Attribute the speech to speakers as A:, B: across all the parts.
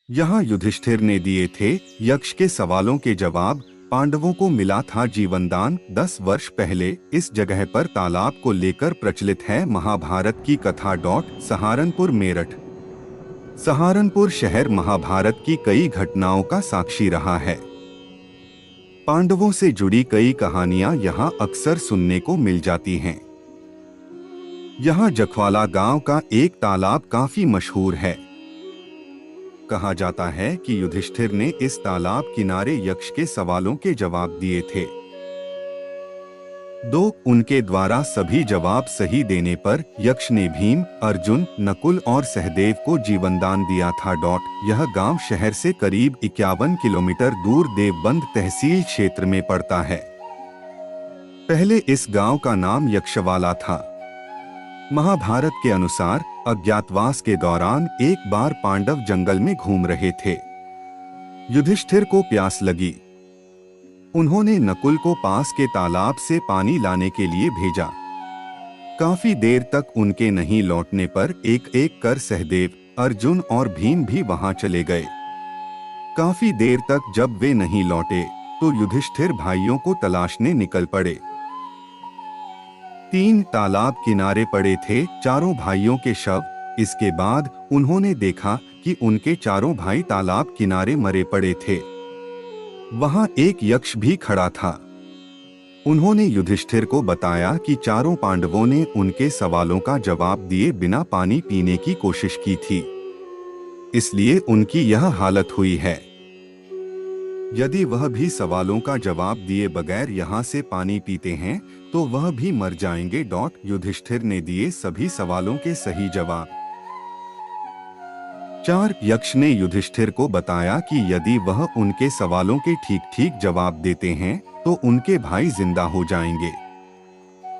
A: यहाँ युधिष्ठिर ने दिए थे यक्ष के सवालों के जवाब। पांडवों को मिला था जीवनदान 10 वर्ष पहले। इस जगह पर तालाब को लेकर प्रचलित है महाभारत की कथा। सहारनपुर मेरठ। सहारनपुर शहर महाभारत की कई घटनाओं का साक्षी रहा है। पांडवों से जुड़ी कई कहानियां यहाँ अक्सर सुनने को मिल जाती हैं। यहाँ जखवाला गांव का एक तालाब काफी मशहूर है। कहा जाता है कि युधिष्ठिर ने इस तालाब किनारे यक्ष के सवालों के जवाब दिए थे। उनके द्वारा सभी जवाब सही देने पर यक्ष ने भीम, अर्जुन, नकुल और सहदेव को जीवनदान दिया था। यह गांव शहर से करीब 51 किलोमीटर दूर देवबंद तहसील क्षेत्र में पड़ता है। पहले इस गांव का नाम यक्षवाला था। महाभारत के अनुसार अज्ञातवास के दौरान एक बार पांडव जंगल में घूम रहे थे। युधिष्ठिर को प्यास लगी। उन्होंने नकुल को पास के तालाब से पानी लाने के लिए भेजा। काफी देर तक उनके नहीं लौटने पर एक एक कर सहदेव, अर्जुन और भीम भी वहां चले गए। काफी देर तक जब वे नहीं लौटे तो युधिष्ठिर भाइयों को तलाशने निकल पड़े। 3 तालाब किनारे पड़े थे चारों भाइयों के शव। इसके बाद उन्होंने देखा कि उनके चारों भाई तालाब किनारे मरे पड़े थे। वहां एक यक्ष भी खड़ा था। उन्होंने युधिष्ठिर को बताया कि चारों पांडवों ने उनके सवालों का जवाब दिए बिना पानी पीने की कोशिश की थी, इसलिए उनकी यह हालत हुई है। यदि वह भी सवालों का जवाब दिए बगैर यहाँ से पानी पीते हैं तो वह भी मर जाएंगे। युधिष्ठिर ने दिए सभी सवालों के सही जवाब। 4 यक्ष ने युधिष्ठिर को बताया कि यदि वह उनके सवालों के ठीक ठीक जवाब देते हैं तो उनके भाई जिंदा हो जाएंगे।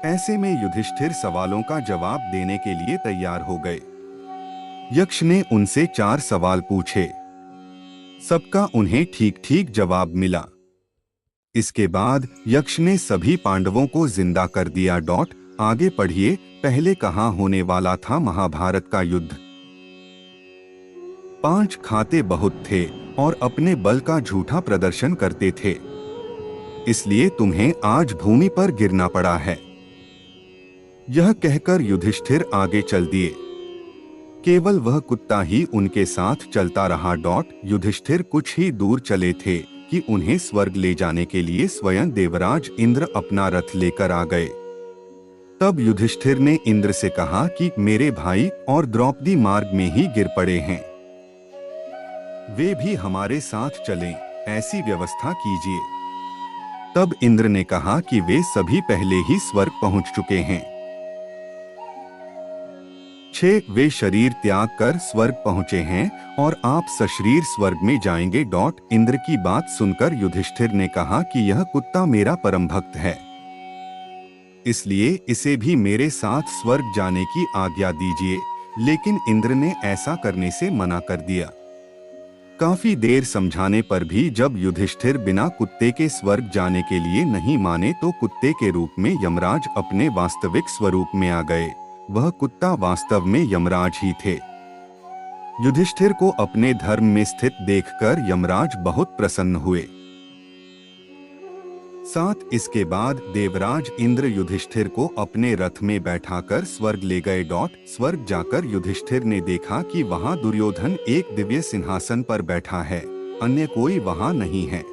A: ऐसे में युधिष्ठिर सवालों का जवाब देने के लिए तैयार हो गए। यक्ष ने उनसे 4 सवाल पूछे। सबका उन्हें ठीक ठीक जवाब मिला। इसके बाद यक्ष ने सभी पांडवों को जिंदा कर दिया। आगे पढ़िए। पहले कहाँ होने वाला था महाभारत का युद्ध। 5 खाते बहुत थे और अपने बल का झूठा प्रदर्शन करते थे, इसलिए तुम्हें आज भूमि पर गिरना पड़ा है। यह कहकर युधिष्ठिर आगे चल दिए। केवल वह कुत्ता ही उनके साथ चलता रहा। युधिष्ठिर कुछ ही दूर चले थे कि उन्हें स्वर्ग ले जाने के लिए स्वयं देवराज इंद्र अपना रथ लेकर आ गए। तब युधिष्ठिर ने इंद्र से कहा कि मेरे भाई और द्रौपदी मार्ग में ही गिर पड़े हैं, वे भी हमारे साथ चलें, ऐसी व्यवस्था कीजिए। तब इंद्र ने कहा कि वे सभी पहले ही स्वर्ग पहुंच चुके हैं। 6 वे शरीर त्याग कर स्वर्ग पहुंचे हैं और आप सशरीर स्वर्ग में जाएंगे। इंद्र की बात सुनकर युधिष्ठिर ने कहा कि यह कुत्ता मेरा परम भक्त है, इसलिए इसे भी मेरे साथ स्वर्ग जाने की आज्ञा दीजिए। लेकिन इंद्र ने ऐसा करने से मना कर दिया। काफी देर समझाने पर भी जब युधिष्ठिर बिना कुत्ते के स्वर्ग जाने के लिए नहीं माने तो कुत्ते के रूप में यमराज अपने वास्तविक स्वरूप में आ गए। वह कुत्ता वास्तव में यमराज ही थे। युधिष्ठिर को अपने धर्म में स्थित देखकर यमराज बहुत प्रसन्न हुए। 7 इसके बाद देवराज इंद्र युधिष्ठिर को अपने रथ में बैठाकर स्वर्ग ले गए। स्वर्ग जाकर युधिष्ठिर ने देखा कि वहां दुर्योधन एक दिव्य सिंहासन पर बैठा है, अन्य कोई वहां नहीं है।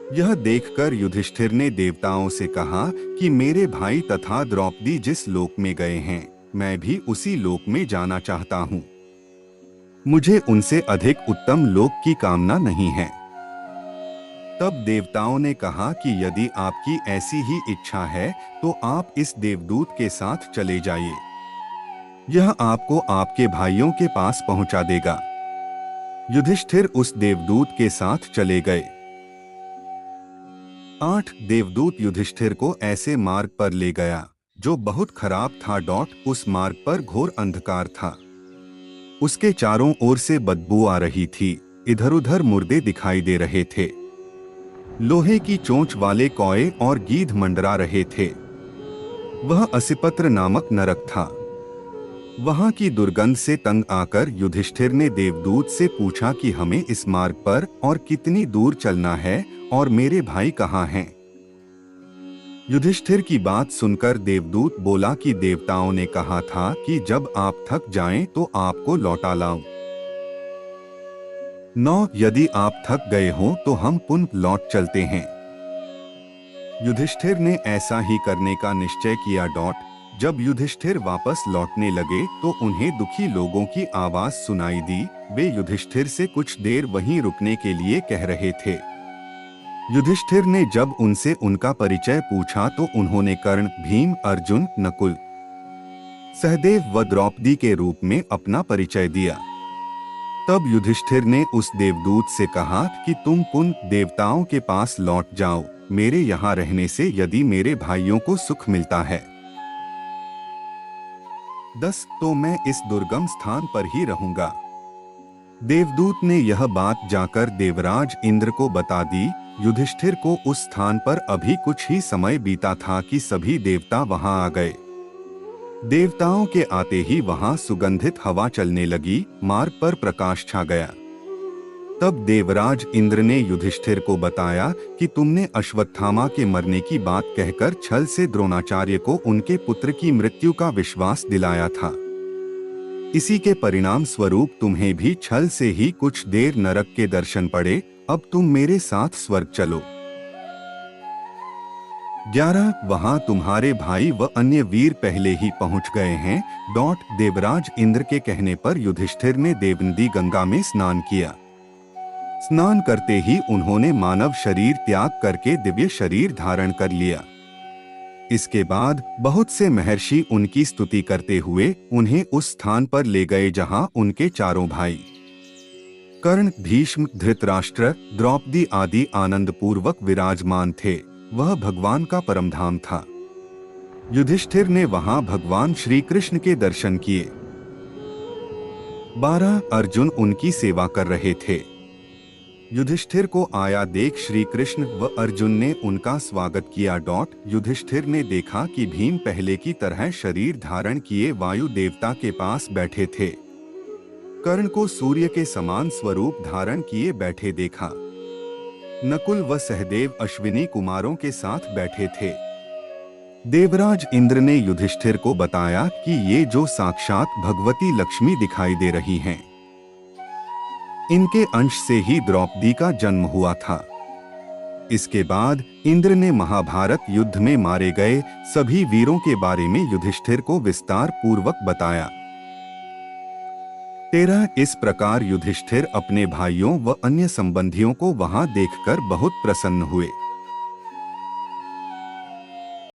A: यह देखकर युधिष्ठिर ने देवताओं से कहा कि मेरे भाई तथा द्रौपदी जिस लोक में गए हैं, मैं भी उसी लोक में जाना चाहता हूँ। मुझे उनसे अधिक उत्तम लोक की कामना नहीं है। तब देवताओं ने कहा कि यदि आपकी ऐसी ही इच्छा है तो आप इस देवदूत के साथ चले जाइए, यह आपको आपके भाइयों के पास पहुंचा देगा। युधिष्ठिर उस देवदूत के साथ चले गए। 8 देवदूत युधिष्ठिर को ऐसे मार्ग पर ले गया जो बहुत खराब था। उस मार्ग पर घोर अंधकार था। उसके चारों ओर से बदबू आ रही थी। इधर उधर मुर्दे दिखाई दे रहे थे। लोहे की चोंच वाले कौए और गीध मंडरा रहे थे। वह असिपत्र नामक नरक था। वहां की दुर्गंध से तंग आकर युधिष्ठिर ने देवदूत से पूछा कि हमें इस मार्ग पर और कितनी दूर चलना है और मेरे भाई कहाँ हैं? युधिष्ठिर की बात सुनकर देवदूत बोला कि देवताओं ने कहा था कि जब आप थक जाएं तो आपको लौटा लाऊं। 9 यदि आप थक गए हो तो हम पुनः लौट चलते हैं। युधिष्ठिर ने ऐसा ही करने का निश्चय किया। जब युधिष्ठिर वापस लौटने लगे तो उन्हें दुखी लोगों की आवाज सुनाई दी। वे युधिष्ठिर से कुछ देर वहीं रुकने के लिए कह रहे थे। युधिष्ठिर ने जब उनसे उनका परिचय पूछा तो उन्होंने कर्ण, भीम, अर्जुन, नकुल, सहदेव व द्रौपदी के रूप में अपना परिचय दिया। तब युधिष्ठिर ने उस देवदूत से कहा कि तुम पुनः देवताओं के पास लौट जाओ। मेरे यहाँ रहने से यदि मेरे भाइयों को सुख मिलता है 10 तो मैं इस दुर्गम स्थान पर ही रहूंगा। देवदूत ने यह बात जाकर देवराज इंद्र को बता दी। युधिष्ठिर को उस स्थान पर अभी कुछ ही समय बीता था कि सभी देवता वहां आ गए। देवताओं के आते ही वहां सुगंधित हवा चलने लगी, मार्ग पर प्रकाश छा गया। तब देवराज इंद्र ने युधिष्ठिर को बताया कि तुमने अश्वत्थामा के मरने की बात कहकर छल से द्रोणाचार्य को उनके पुत्र की मृत्यु का विश्वास दिलाया था। इसी के परिणाम स्वरूप तुम्हें भी छल से ही कुछ देर नरक के दर्शन पड़े। अब तुम मेरे साथ स्वर्ग चलो। 11 वहां तुम्हारे भाई व अन्य वीर पहले ही पहुंच गए हैं। देवराज इंद्र के कहने पर युधिष्ठिर ने देवनदी गंगा में स्नान किया। स्नान करते ही उन्होंने मानव शरीर त्याग करके दिव्य शरीर धारण कर लिया। इसके बाद बहुत से महर्षि उनकी स्तुति करते हुए उन्हें उस स्थान पर ले गए जहां उनके चारों भाई कर्ण, भीष्म, धृतराष्ट्र, द्रौपदी आदि आनंद पूर्वक विराजमान थे। वह भगवान का परमधाम था। युधिष्ठिर ने वहां भगवान श्री कृष्ण के दर्शन किए। 12 अर्जुन उनकी सेवा कर रहे थे। युधिष्ठिर को आया देख श्री कृष्ण व अर्जुन ने उनका स्वागत किया। युधिष्ठिर ने देखा कि भीम पहले की तरह शरीर धारण किए वायु देवता के पास बैठे थे। कर्ण को सूर्य के समान स्वरूप धारण किए बैठे देखा। नकुल व सहदेव अश्विनी कुमारों के साथ बैठे थे। देवराज इंद्र ने युधिष्ठिर को बताया कि ये जो साक्षात भगवती लक्ष्मी दिखाई दे रही हैं, इनके अंश से ही द्रौपदी का जन्म हुआ था। इसके बाद इंद्र ने महाभारत युद्ध में मारे गए सभी वीरों के बारे में युधिष्ठिर को विस्तार पूर्वक बताया। 13 इस प्रकार युधिष्ठिर अपने भाइयों व अन्य संबंधियों को वहां देखकर बहुत प्रसन्न हुए।